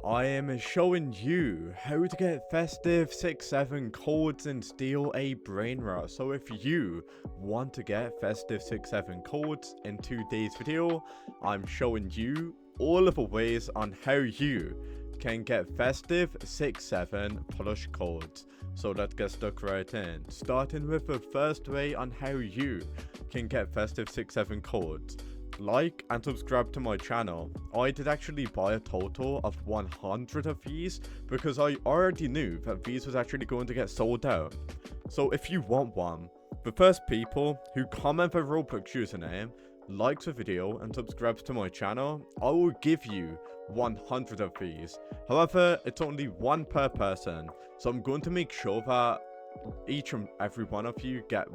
I am showing you how to get festive 6-7 codes and steal a BRAINROT. So if you want to get festive 6-7 codes in today's video, I'm showing you all of the ways on how you can get festive 6-7 plush codes. So let's get stuck right in, starting with the first way on how you can get festive 6-7 codes. Like and subscribe to my channel. I did actually buy a total of 100 of these because I already knew that these was actually going to get sold out. So if you want one, the first people who comment their Roblox username, likes the video and subscribes to my channel, I will give you 100 of these. However, it's only one per person, so I'm going to make sure that each and every one of you get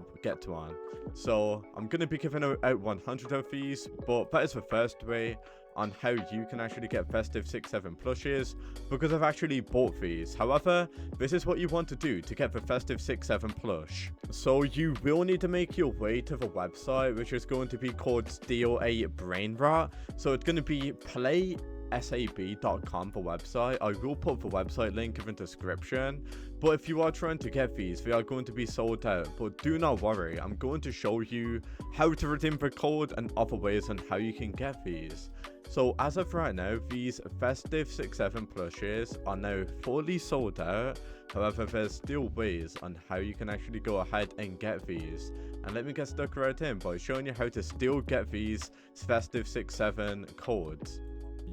to one. So I'm going to be giving out 100 of these, but that is the first way on how you can actually get festive 6-7 plushes, because I've actually bought these. However, this is what you want to do to get the festive 6-7 plush. So you will need to make your way to the website, which is going to be called Steal a BRAINROT. So it's going to be playsab.com, the website. I will put the website link in the description. But if you are trying to get these, they are going to be sold out. But do not worry, I'm going to show you how to redeem the code and other ways on how you can get these. So as of right now, these festive 6-7 plushes are now fully sold out. However, there's still ways on how you can actually go ahead and get these. And let me get stuck right in by showing you how to still get these festive 6-7 codes.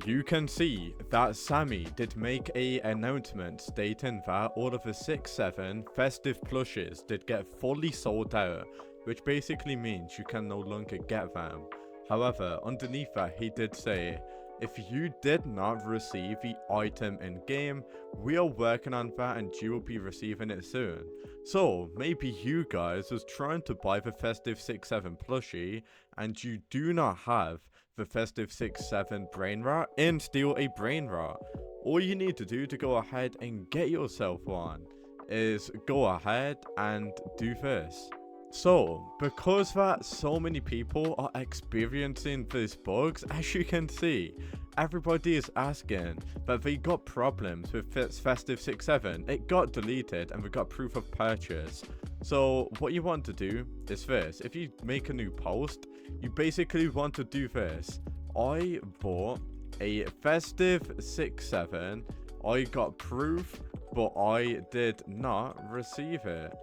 You can see that Sammy did make an announcement stating that all of the 6-7 festive plushes did get fully sold out, which basically means you can no longer get them. However, underneath that, he did say, if you did not receive the item in game, we are working on that and you will be receiving it soon. So maybe you guys was trying to buy the festive 6-7 plushie and you do not have the festive 6-7 BRAINROT and steal a BRAINROT. All you need to do to go ahead and get yourself one is go ahead and do this. So, because that so many people are experiencing these bugs, as you can see, everybody is asking that they got problems with festive 6-7. It got deleted and we got proof of purchase. So what you want to do is this. If you make a new post, you basically want to do this. I bought a festive 6-7. I got proof, but I did not receive it.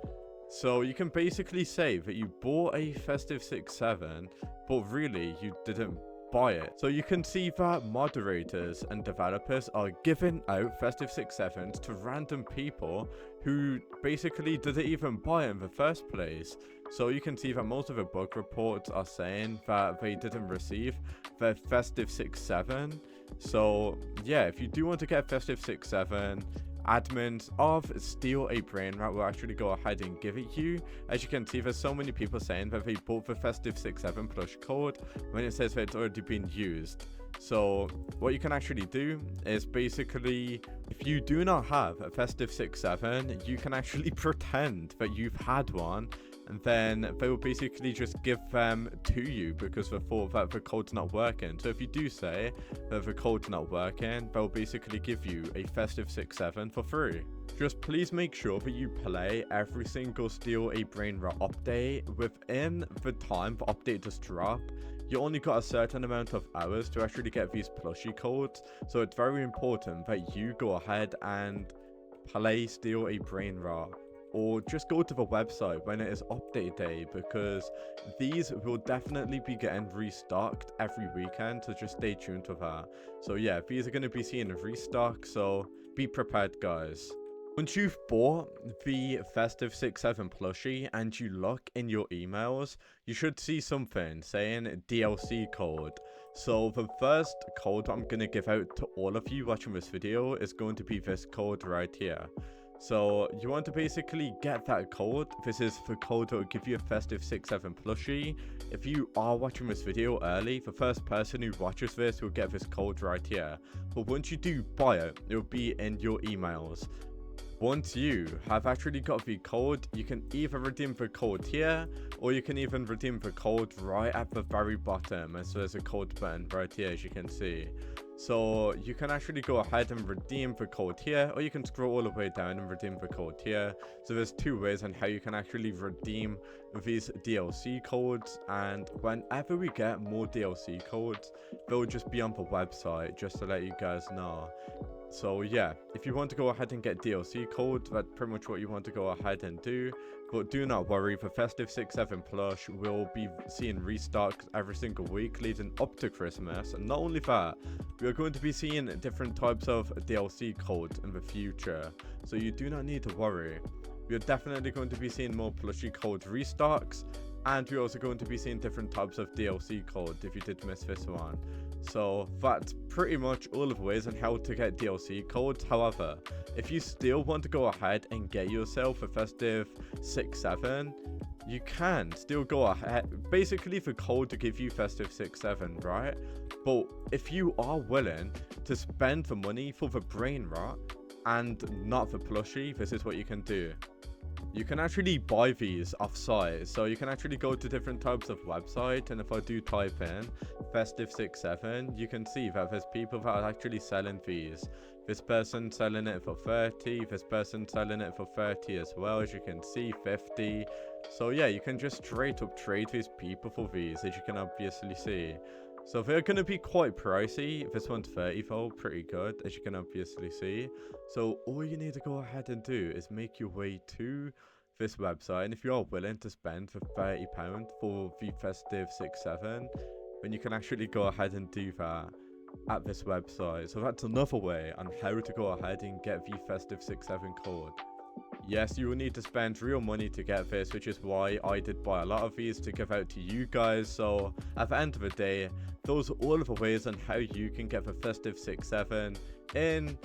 So you can basically say that you bought a festive 6-7, but really you didn't buy it. So you can see that moderators and developers are giving out festive 6-7s to random people who basically didn't even buy it in the first place. So you can see that most of the bug reports are saying that they didn't receive the festive 6-7. So yeah, if you do want to get festive 6-7, admins of Steal a BRAINROT will actually go ahead and give it you. As you can see, there's so many people saying that they bought the festive 6-7 plush code when it says that it's already been used. So what you can actually do is basically, if you do not have a festive 6-7, you can actually pretend that you've had one, and then they will basically just give them to you because they thought that the code's not working. So if you do say that the code's not working, they'll basically give you a festive 6-7 for free. Just please make sure that you play every single Steal a BRAINROT update within the time the update does drop. You only got a certain amount of hours to actually get these plushie codes, so it's very important that you go ahead and play Steal a BRAINROT. Or just go to the website when it is update day, because these will definitely be getting restocked every weekend, so just stay tuned to that. So yeah, these are going to be seeing a restock, so be prepared guys. Once you've bought the festive 6-7 plushie and you look in your emails, you should see something saying DLC code. So the first code I'm going to give out to all of you watching this video is going to be this code right here. So you want to basically get that code. This is the code that will give you a festive 6-7 plushie. If you are watching this video early, the first person who watches this will get this code right here. But once you do buy it, it will be in your emails. Once you have actually got the code, you can either redeem the code here, or you can even redeem the code right at the very bottom. And so there's a code button right here, as you can see. So you can actually go ahead and redeem the code here, or you can scroll all the way down and redeem the code here. So there's two ways on how you can actually redeem these DLC codes, and whenever we get more DLC codes, they'll just be on the website, just to let you guys know. So yeah, if you want to go ahead and get DLC codes, that's pretty much what you want to go ahead and do. But do not worry, the Festive 6-7 plush will be seeing restocks every single week leading up to Christmas. And not only that, we are going to be seeing different types of DLC codes in the future. So you do not need to worry. We are definitely going to be seeing more plushie code restocks. And we're also going to be seeing different types of DLC codes if you did miss this one. So that's pretty much all of the ways on how to get DLC codes. However, if you still want to go ahead and get yourself a Festive 6-7, you can still go ahead. Basically, the code to give you Festive 6-7, right? But if you are willing to spend the money for the BRAINROT and not the plushie, this is what you can do. You can actually buy these off-site, so you can actually go to different types of websites, and if I do type in Festive 6-7, you can see that there's people that are actually selling these. This person selling it for 30, this person selling it for 30 as well, as you can see, 50. So yeah, you can just straight up trade these people for these, as you can obviously see. So they're going to be quite pricey. This one's 30 though, pretty good, as you can obviously see. So all you need to go ahead and do is make your way to this website. And if you are willing to spend for £30 for the Festive 6-7, then you can actually go ahead and do that at this website. So that's another way on how to go ahead and get the Festive 6-7 code. Yes, you will need to spend real money to get this, which is why I did buy a lot of these to give out to you guys. So at the end of the day, those are all of the ways on how you can get the Festive 6-7 in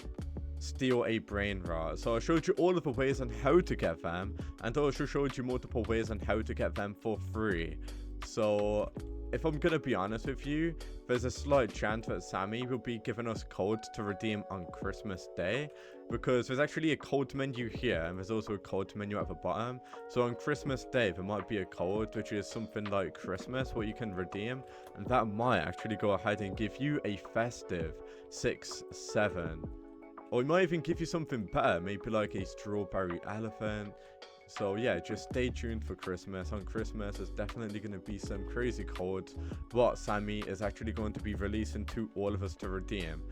Steal a BRAINROT. So I showed you all of the ways on how to get them, and I also showed you multiple ways on how to get them for free. So if I'm gonna be honest with you, there's a slight chance that Sammy will be giving us codes to redeem on Christmas Day, because there's actually a code menu here and there's also a code menu at the bottom. So on Christmas Day there might be a code which is something like Christmas what you can redeem, and that might actually go ahead and give you a Festive 6-7, or it might even give you something better, maybe like a strawberry elephant. So yeah, just stay tuned for Christmas. On Christmas, there's definitely going to be some crazy codes what Sammy is actually going to be releasing to all of us to redeem.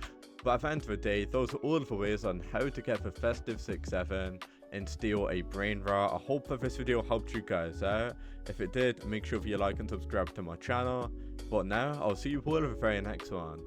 But at the end of the day, those are all of the ways on how to get the Festive 6-7 and steal a BRAINROT. I hope that this video helped you guys out. If it did, make sure you like and subscribe to my channel. But now, I'll see you all in the very next one.